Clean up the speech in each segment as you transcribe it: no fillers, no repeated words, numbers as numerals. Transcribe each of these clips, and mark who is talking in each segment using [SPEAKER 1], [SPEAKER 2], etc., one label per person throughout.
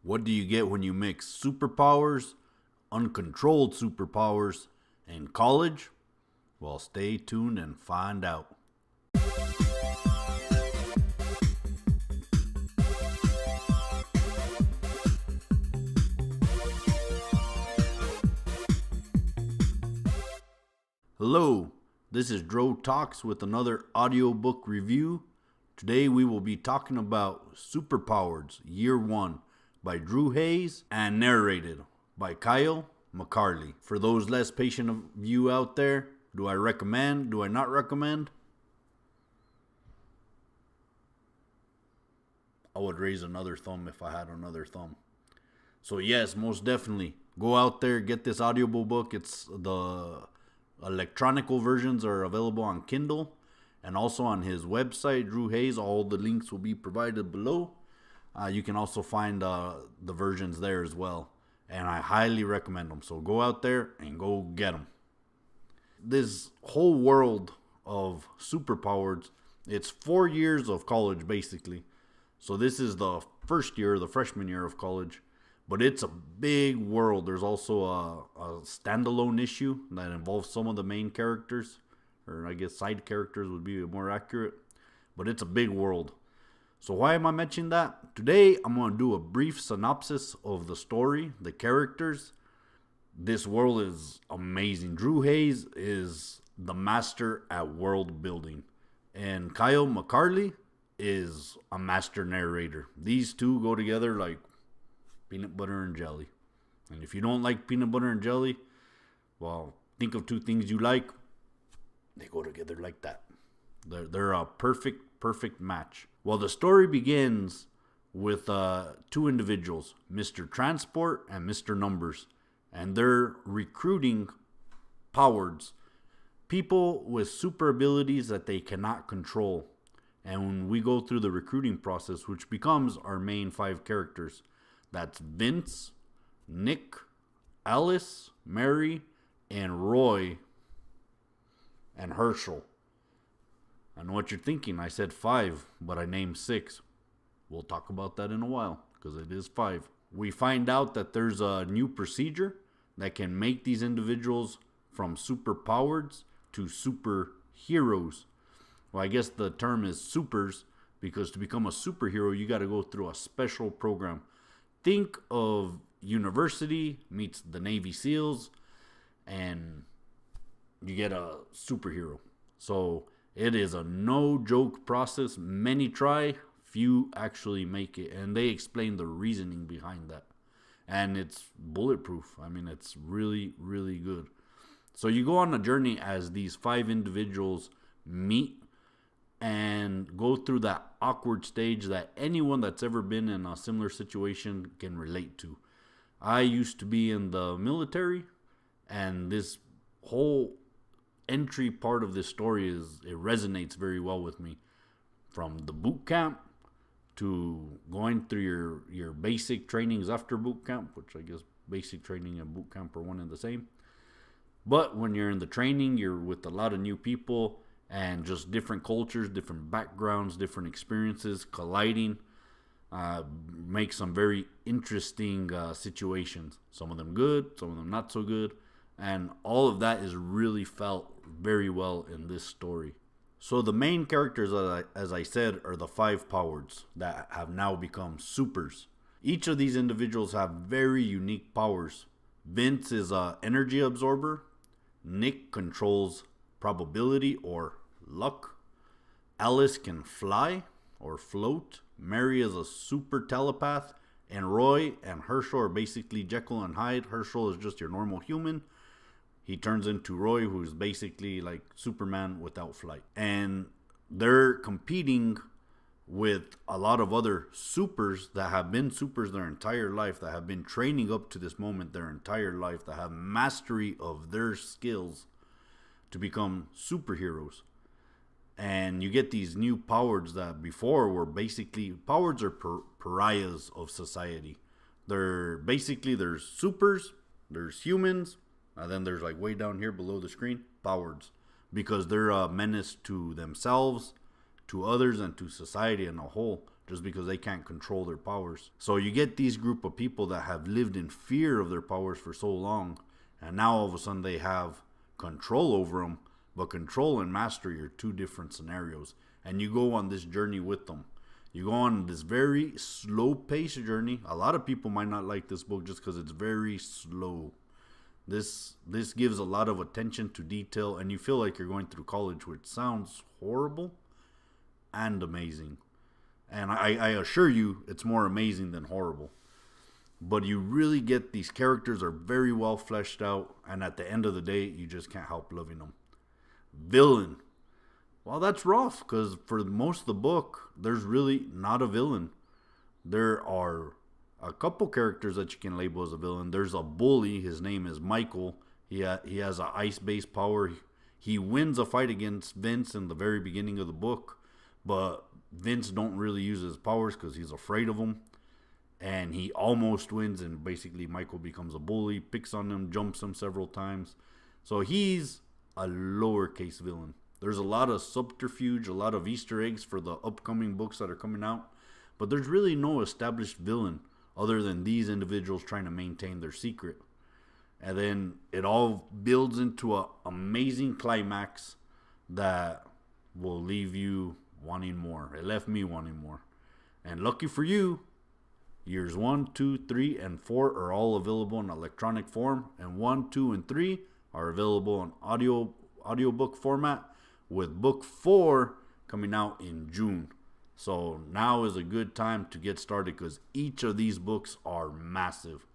[SPEAKER 1] What do you get when you mix superpowers, uncontrolled superpowers, and college? Well, stay tuned and find out. Hello, this is Dro Talks with another audiobook review. Today we will be talking about Superpowers Year 1 by Drew Hayes and narrated by Kyle McCarly. For those less patient of you out there, do I recommend? Do I not recommend? I would raise another thumb if I had another thumb. So yes, most definitely. Go out there, get this audiobook. It's the electronical versions are available on Kindle and also on his website, Drew Hayes. All the links will be provided below. You can also find the versions there as well. And I highly recommend them. So go out there and go get them. This whole world of superpowers, it's 4 years of college basically. So this is the first year, the freshman year of college. But it's a big world. There's also a standalone issue that involves some of the main characters. Or I guess side characters would be more accurate. But it's a big world. So why am I mentioning that? Today I'm going to do a brief synopsis of the story, the characters. This world is amazing. Drew Hayes is the master at world building. And Kyle McCarly is a master narrator. These two go together like peanut butter and jelly. And if you don't like peanut butter and jelly, well, think of two things you like. They go together like that. They're a perfect match. Well, the story begins with two individuals, Mr. Transport and Mr. Numbers. And they're recruiting powers, people with super abilities that they cannot control. And when we go through the recruiting process, which becomes our main 5 characters, that's Vince, Nick, Alice, Mary, and Roy, and Herschel. I know what you're thinking. I said 5, but I named 6. We'll talk about that in a while, because it is 5. We find out that there's a new procedure that can make these individuals from superpowers to superheroes. Well, I guess the term is supers, because to become a superhero, you got to go through a special program. Think of university meets the Navy SEALs, and you get a superhero. So it is a no-joke process. Many try, few actually make it. And they explain the reasoning behind that. And it's bulletproof. I mean, it's really, really good. So you go on a journey as these 5 individuals meet and go through that awkward stage that anyone that's ever been in a similar situation can relate to. I used to be in the military, and this whole entry part of this story it resonates very well with me. From the boot camp to going through your basic trainings after boot camp, which I guess basic training and boot camp are one and the same. But when you're in the training, you're with a lot of new people, and just different cultures, different backgrounds, different experiences colliding, make some very interesting situations. Some of them good, some of them not so good. And all of that is really felt very well in this story. So the main characters, as I said, are the 5 powers that have now become supers. Each of these individuals have very unique powers. Vince is an energy absorber. Nick controls probability or luck. Alice can fly or float. Mary is a super telepath. And Roy and Herschel are basically Jekyll and Hyde. Herschel is just your normal human. He turns into Roy, who's basically like Superman without flight. And they're competing with a lot of other supers that have been supers their entire life, that have been training up to this moment their entire life, that have mastery of their skills to become superheroes. And you get these new powers that before were basically, powers are pariahs of society. There's supers, there's humans, and then there's like way down here below the screen, powers. Because they're a menace to themselves, to others, and to society in a whole. just because they can't control their powers. So you get these group of people that have lived in fear of their powers for so long, and now all of a sudden they have control over them. But control and mastery are two different scenarios, and you go on this journey with them. You go on this very slow-paced journey. A lot of people might not like this book just because it's very slow. This gives a lot of attention to detail, and you feel like you're going through college, which sounds horrible and amazing. And I assure you, it's more amazing than horrible. But you really get these characters are very well fleshed out, and at the end of the day, you just can't help loving them. Villain. Well, that's rough, because for most of the book, there's really not a villain. There are a couple characters that you can label as a villain. There's a bully. His name is Michael. He has an ice-based power. He wins a fight against Vince in the very beginning of the book, but Vince don't really use his powers because he's afraid of him. And he almost wins, and basically Michael becomes a bully, picks on him, jumps him several times. So he's a lowercase villain. There's a lot of subterfuge, a lot of Easter eggs for the upcoming books that are coming out. But there's really no established villain other than these individuals trying to maintain their secret. And then it all builds into an amazing climax that will leave you wanting more. It left me wanting more. And lucky for you, years 1, 2, 3, and 4 are all available in electronic form. And 1, 2, and 3 are available in audiobook format, with book 4 coming out in June. So now is a good time to get started because each of these books are massive.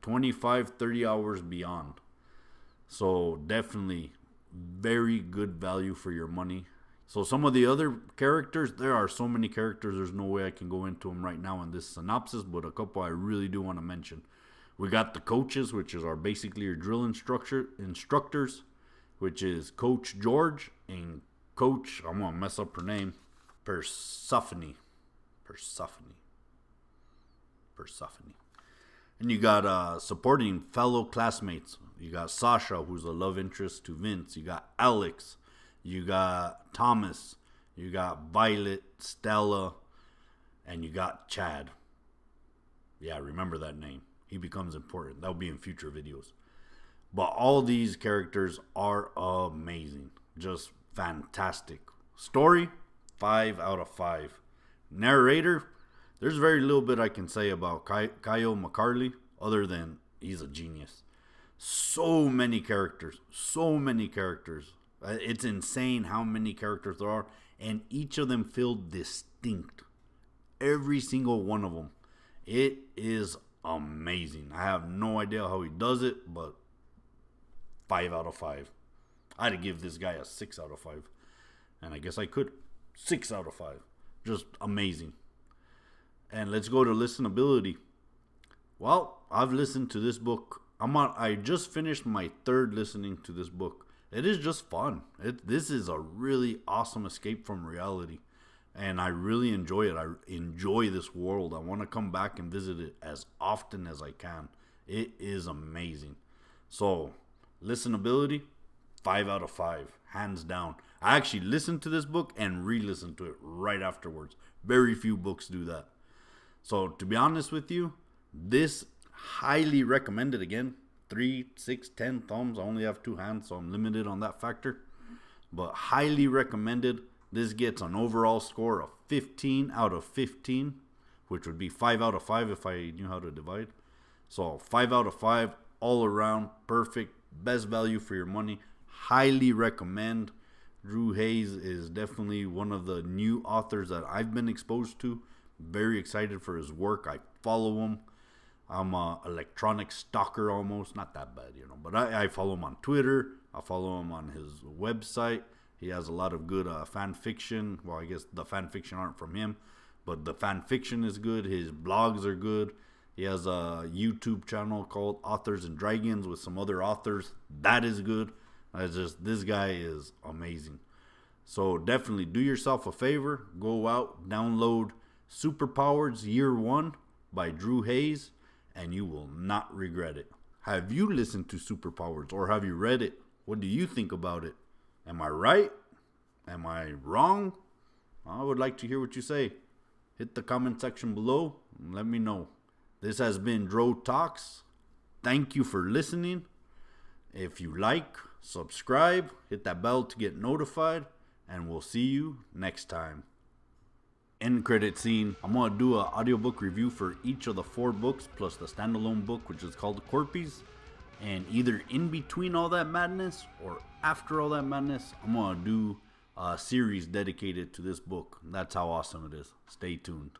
[SPEAKER 1] 25, 30 hours beyond. So definitely very good value for your money. So some of the other characters, there are so many characters, there's no way I can go into them right now in this synopsis, but a couple I really do want to mention. We got the coaches, which is basically your drill instructors, which is Coach George and Coach, I'm going to mess up her name, Persephone. And you got supporting fellow classmates. You got Sasha, who's a love interest to Vince. You got Alex. You got Thomas. You got Violet, Stella. And you got Chad. Yeah, remember that name. He becomes important. That'll be in future videos. But all these characters are amazing. Just fantastic. Story, 5 out of 5. Narrator, there's very little bit I can say about Kyle McCarly other than he's a genius. So many characters. It's insane how many characters there are, and each of them feel distinct. Every single one of them. It is amazing. I have no idea how he does it, but 5 out of 5. I'd give this guy a 6 out of 5. And I guess I could. 6 out of 5. Just amazing. And let's go to listenability. Well, I've listened to this book. I just finished my 3rd listening to this book. It is just fun. This is a really awesome escape from reality. And I really enjoy it. I enjoy this world. I want to come back and visit it as often as I can. It is amazing. So, listenability, 5 out of 5. Hands down. I actually listened to this book and re-listened to it right afterwards. Very few books do that. So, to be honest with you, this highly recommended. Again, 3, 6, 10 thumbs. I only have 2 hands, so I'm limited on that factor. But highly recommended. This gets an overall score of 15 out of 15, which would be 5 out of 5 if I knew how to divide. So 5 out of 5, all around, perfect, best value for your money. Highly recommend. Drew Hayes is definitely one of the new authors that I've been exposed to. Very excited for his work. I follow him. I'm an electronic stalker almost. Not that bad, but I follow him on Twitter. I follow him on his website. He has a lot of good fan fiction. Well, I guess the fan fiction aren't from him, but the fan fiction is good. His blogs are good. He has a YouTube channel called Authors and Dragons with some other authors. That is good. This guy is amazing. So definitely do yourself a favor. Go out, download Superpowers Year 1 by Drew Hayes, and you will not regret it. Have you listened to Superpowers or have you read it? What do you think about it? Am I right? Am I wrong? I would like to hear what you say. hit the comment section below and let me know. This has been Dro Talks. Thank you for listening. If you like, subscribe, hit that bell to get notified, and we'll see you next time. End credit scene. I'm going to do an audiobook review for each of the 4 books plus the standalone book, which is called Corpies. And either in between all that madness or after all that madness, I'm going to do a series dedicated to this book. That's how awesome it is. Stay tuned.